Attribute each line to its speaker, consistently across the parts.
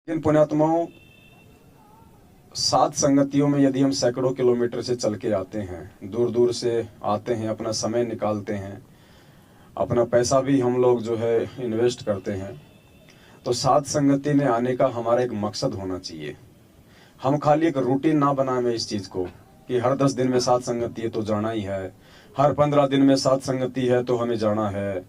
Speaker 1: लेकिन पुण्यात्माओं, सात संगतियों में यदि हम सैकड़ों किलोमीटर से चल के आते हैं, दूर दूर से आते हैं, अपना समय निकालते हैं, अपना पैसा भी हम लोग जो है इन्वेस्ट करते हैं, तो सात संगति में आने का हमारा एक मकसद होना चाहिए। हम खाली एक रूटीन ना बनाएं इस चीज़ को कि हर 10 दिन में सात संगति है तो जाना ही है, हर 15 दिन में सात संगति है तो हमें जाना है,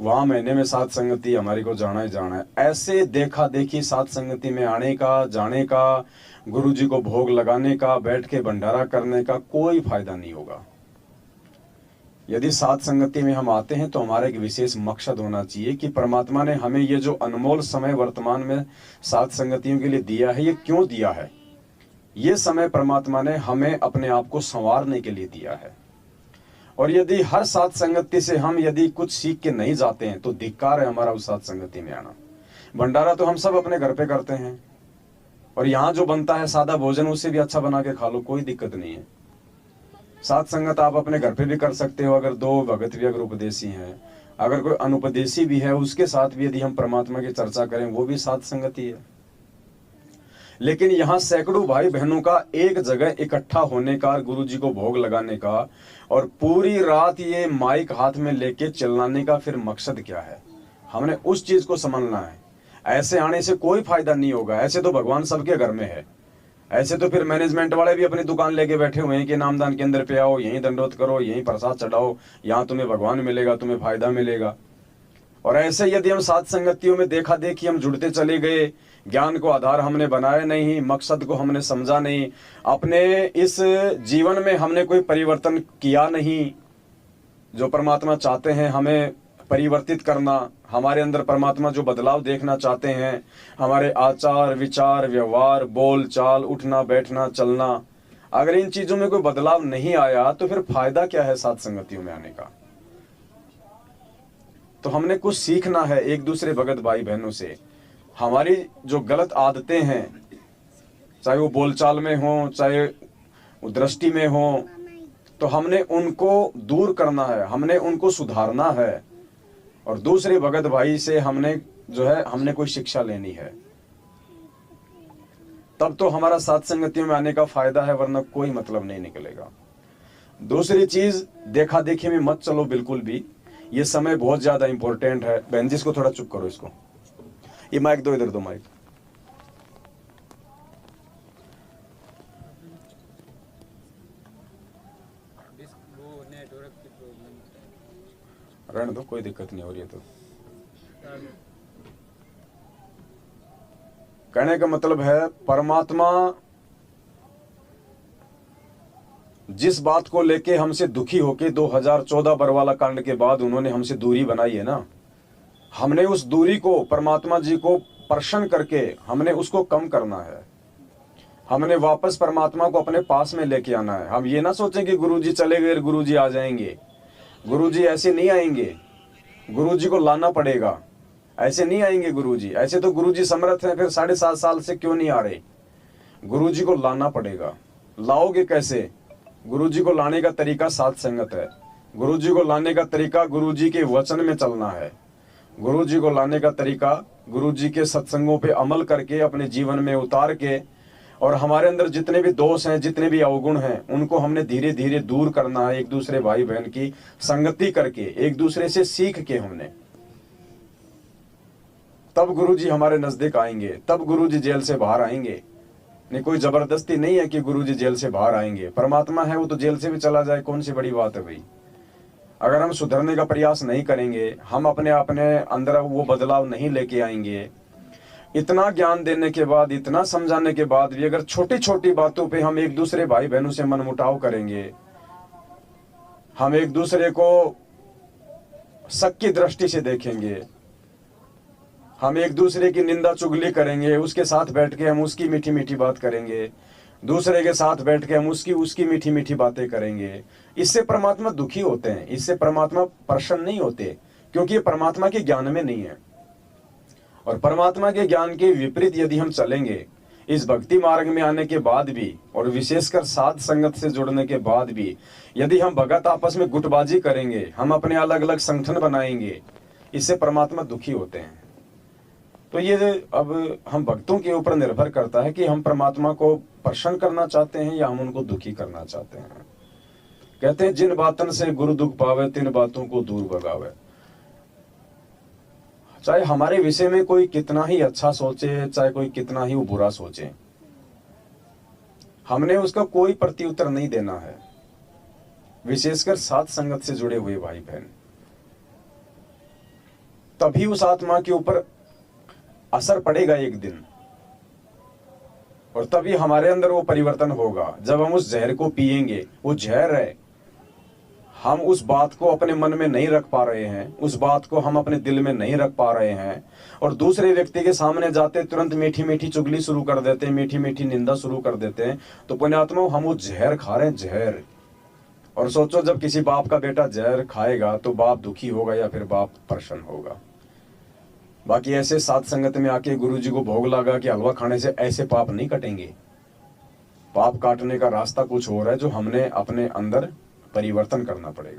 Speaker 1: वहाँ महीने में सात संगति हमारे को जाना ही जाना है। ऐसे देखा देखी सात संगति में आने का, जाने का, गुरु जी को भोग लगाने का, बैठ के भंडारा करने का कोई फायदा नहीं होगा। यदि सात संगति में हम आते हैं तो हमारा एक विशेष मकसद होना चाहिए कि परमात्मा ने हमें ये जो अनमोल समय वर्तमान में सात संगतियों के लिए दिया है, ये क्यों दिया है? ये समय परमात्मा ने हमें अपने आप को संवारने के लिए दिया है। और यदि हर सात संगति से हम यदि कुछ सीख के नहीं जाते हैं तो धिक्कार है हमारा उस सात संगति में आना। भंडारा तो हम सब अपने घर पे करते हैं, और यहाँ जो बनता है सादा भोजन उससे भी अच्छा बना के खा लो, कोई दिक्कत नहीं है। सात संगत आप अपने घर पे भी कर सकते हो, अगर दो भगत भी अगर उपदेशी हैं, अगर कोई अनुपदेशी भी है उसके साथ भी यदि हम परमात्मा की चर्चा करें वो भी सात संगति है। लेकिन यहाँ सैकड़ों भाई बहनों का एक जगह इकट्ठा होने का, गुरु जी को भोग लगाने का और पूरी रात ये माइक हाथ में लेके चिल्लाने का फिर मकसद क्या है? हमने उस चीज को समझना है। ऐसे आने से कोई फायदा नहीं होगा। ऐसे तो भगवान सबके घर में है, ऐसे तो फिर मैनेजमेंट वाले भी अपनी दुकान लेके बैठे हुए हैं कि नामदान केंद्र पे आओ, यहीं दंडोत करो, यहीं प्रसाद चढ़ाओ, यहाँ तुम्हें भगवान मिलेगा, तुम्हें फायदा मिलेगा। और ऐसे यदि हम सात संगतियों में देखा देखी हम जुड़ते चले गए, ज्ञान को आधार हमने बनाया नहीं, मकसद को हमने समझा नहीं, अपने इस जीवन में हमने कोई परिवर्तन किया नहीं, जो परमात्मा चाहते हैं हमें परिवर्तित करना, हमारे अंदर परमात्मा जो बदलाव देखना चाहते हैं, हमारे आचार विचार व्यवहार बोल चाल उठना बैठना चलना, अगर इन चीजों में कोई बदलाव नहीं आया तो फिर फायदा क्या है सात संगतियों में आने का? तो हमने कुछ सीखना है एक दूसरे भगत भाई बहनों से। हमारी जो गलत आदतें हैं, चाहे वो बोलचाल में हो, चाहे वो दृष्टि में हो, तो हमने उनको दूर करना है, हमने उनको सुधारना है, और दूसरे भगत भाई से हमने जो है हमने कोई शिक्षा लेनी है। तब तो हमारा सात संगतियों में आने का फायदा है, वरना कोई मतलब नहीं निकलेगा। दूसरी चीज, देखा देखी में मत चलो बिल्कुल भी। ये समय बहुत ज्यादा इंपॉर्टेंट है। बहन जी इसको थोड़ा चुप करो, इसको ये माइक दो, इधर दो माइक। रहने दो, कोई दिक्कत नहीं हो रही है। तो कहने का मतलब है परमात्मा जिस बात को लेके हमसे दुखी होके 2014 बरवाला कांड के बाद उन्होंने हमसे दूरी बनाई है ना, हमने उस दूरी को परमात्मा जी को प्रसन्न करके हमने उसको कम करना है। हमने वापस परमात्मा को अपने पास में लेके आना है। हम ये ना सोचें कि गुरुजी चले गए, गुरुजी आ जाएंगे। गुरुजी ऐसे नहीं आएंगे, गुरुजी को लाना पड़ेगा। ऐसे नहीं आएंगे गुरुजी, ऐसे तो गुरुजी समर्थ हैं, फिर 7.5 साल से क्यों नहीं आ रहे? गुरुजी को लाना पड़ेगा। लाओगे कैसे? गुरुजी को लाने का तरीका सात संगत है। गुरुजी को लाने का तरीका गुरुजी के वचन में चलना है। गुरुजी को लाने का तरीका गुरुजी के सत्संगों पे अमल करके अपने जीवन में उतार के, और हमारे अंदर जितने भी दोष हैं, जितने भी अवगुण हैं, उनको हमने धीरे धीरे दूर करना है। एक दूसरे भाई बहन की संगति करके, एक दूसरे से सीख के हमने, तब गुरुजी हमारे नजदीक आएंगे, तब गुरुजी जेल से बाहर आएंगे। नहीं, कोई जबरदस्ती नहीं है कि गुरुजी जेल से बाहर आएंगे। परमात्मा है वो तो जेल से भी चला जाए, कौन सी बड़ी बात है भाई? अगर हम सुधरने का प्रयास नहीं करेंगे, हम अपने अंदर वो बदलाव नहीं लेके आएंगे, इतना ज्ञान देने के बाद, इतना समझाने के बाद भी अगर छोटी छोटी बातों पे हम एक दूसरे भाई बहनों से मनमुटाव करेंगे, हम एक दूसरे को शक की दृष्टि से देखेंगे, हम एक दूसरे की निंदा चुगली करेंगे, उसके साथ बैठ के हम उसकी मीठी मीठी बात करेंगे, दूसरे के साथ बैठ के हम उसकी मीठी मीठी बातें करेंगे, इससे परमात्मा दुखी होते हैं, इससे परमात्मा प्रसन्न नहीं होते, क्योंकि ये परमात्मा के ज्ञान में नहीं है। और परमात्मा के ज्ञान के विपरीत यदि हम चलेंगे, इस भक्ति मार्ग में आने के बाद भी, और विशेषकर साध संगत से जुड़ने के बाद भी, यदि हम भगत आपस में गुटबाजी करेंगे, हम अपने अलग अलग संगठन बनाएंगे, इससे परमात्मा दुखी होते हैं। तो ये अब हम भक्तों के ऊपर निर्भर करता है कि हम परमात्मा को प्रसन्न करना चाहते हैं या हम उनको दुखी करना चाहते हैं। कहते हैं जिन बातन से गुरु दुख पावे तिन बातों को दूर भगावे। चाहे हमारे विषय में कोई कितना ही अच्छा सोचे, चाहे कोई कितना ही वो बुरा सोचे, हमने उसका कोई प्रत्युत्तर नहीं देना है, विशेषकर साथ संगत से जुड़े हुए भाई बहन। तभी उस आत्मा के ऊपर असर पड़ेगा एक दिन, और तभी हमारे अंदर वो परिवर्तन होगा। जब हम उस जहर को पिएंगे, वो जहर है, हम उस बात को अपने मन में नहीं रख पा रहे हैं, उस बात को हम अपने दिल में नहीं रख पा रहे हैं, और दूसरे व्यक्ति के सामने जाते तुरंत मीठी मीठी चुगली शुरू कर देते हैं, मीठी मीठी निंदा शुरू कर देते हैं, तो पुण्यात्मा हम वो जहर खा रहे हैं, जहर। और सोचो जब किसी बाप का बेटा जहर खाएगा तो बाप दुखी होगा या फिर बाप प्रसन्न होगा। बाकी ऐसे साथ संगत में आके गुरु जी को भोग लगा कि हलवा खाने से ऐसे पाप नहीं कटेंगे। पाप काटने का रास्ता कुछ और है, जो हमने अपने अंदर परिवर्तन करना पड़ेगा।